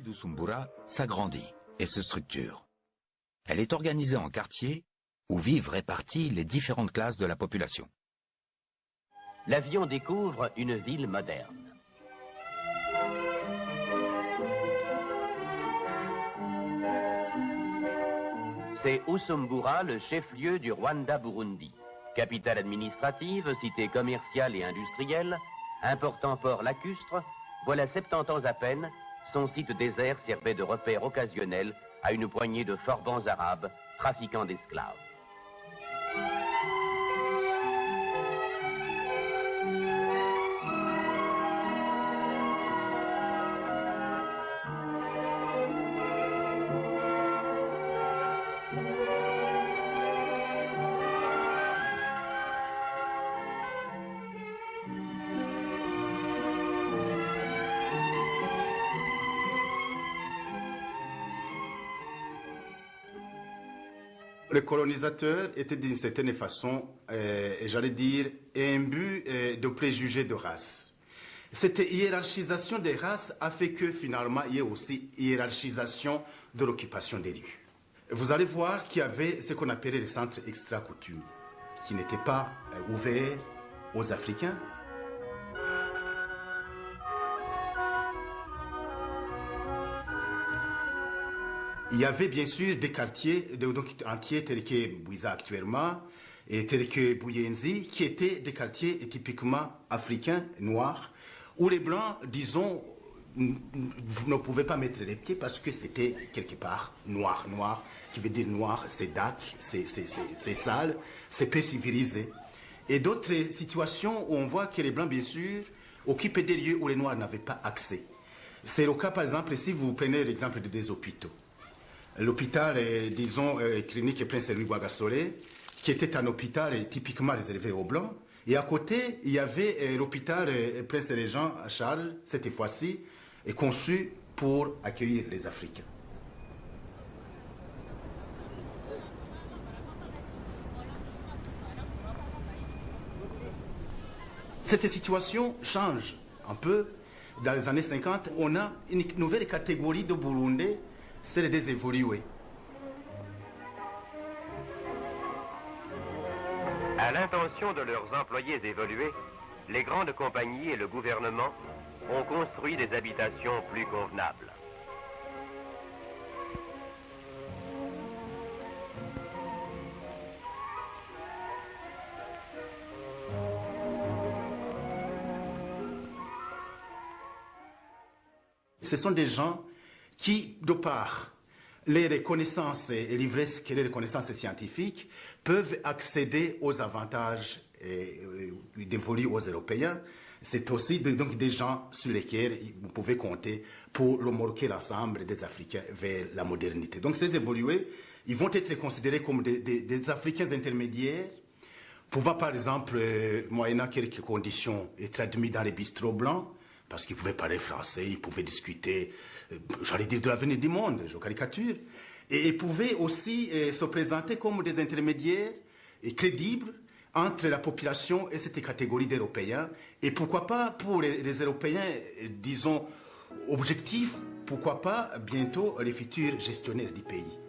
d'Usumbura s'agrandit et se structure. Elle est organisée en quartiers où vivent réparties les différentes classes de la population. L'avion découvre une ville moderne. C'est Usumbura, le chef-lieu du Rwanda-Burundi. Capitale administrative, cité commerciale et industrielle, important port lacustre, voilà 70 ans à peine, son site désert servait de repère occasionnel à une poignée de forbans arabes trafiquant d'esclaves. Le colonisateur était d'une certaine façon, j'allais dire, imbu de préjugés de race. Cette hiérarchisation des races a fait que finalement il y ait aussi hiérarchisation de l'occupation des lieux. Vous allez voir qu'il y avait ce qu'on appelait les centres extra-coutumes, qui n'étaient pas ouverts aux Africains. Il y avait bien sûr des quartiers entiers tels que Bouiza actuellement et tels que Bouyenzi, qui étaient des quartiers typiquement africains, noirs, où les Blancs, disons, ne pouvaient pas mettre les pieds parce que c'était quelque part noir. Noir, qui veut dire noir, c'est dac, c'est sale, c'est peu civilisé. Et d'autres situations où on voit que les Blancs, bien sûr, occupaient des lieux où les Noirs n'avaient pas accès. C'est le cas, par exemple, si vous prenez l'exemple des hôpitaux. L'hôpital, disons, clinique Prince Louis Bouagasolé, qui était un hôpital typiquement réservé aux Blancs. Et à côté, il y avait l'hôpital Prince Jean Charles, cette fois-ci, conçu pour accueillir les Africains. Cette situation change un peu. Dans les années 50, on a une nouvelle catégorie de Burundais, celle des évolués. À l'intention de leurs employés évolués, les grandes compagnies et le gouvernement ont construit des habitations plus convenables. Ce sont des gens qui, de par les connaissances et l'ivresse qu'est les connaissances scientifiques, peuvent accéder aux avantages dévolus aux Européens. C'est aussi donc des gens sur lesquels vous pouvez compter pour remorquer l'ensemble des Africains vers la modernité. Donc ces évolués, ils vont être considérés comme des Africains intermédiaires, pouvant par exemple, moyennant quelques conditions, être admis dans les bistrots blancs, parce qu'ils pouvaient parler français, ils pouvaient discuter, j'allais dire, de l'avenir du monde, je caricature. Et ils pouvaient aussi se présenter comme des intermédiaires crédibles entre la population et cette catégorie d'Européens. Et pourquoi pas pour les Européens, disons, objectifs, pourquoi pas bientôt les futurs gestionnaires du pays.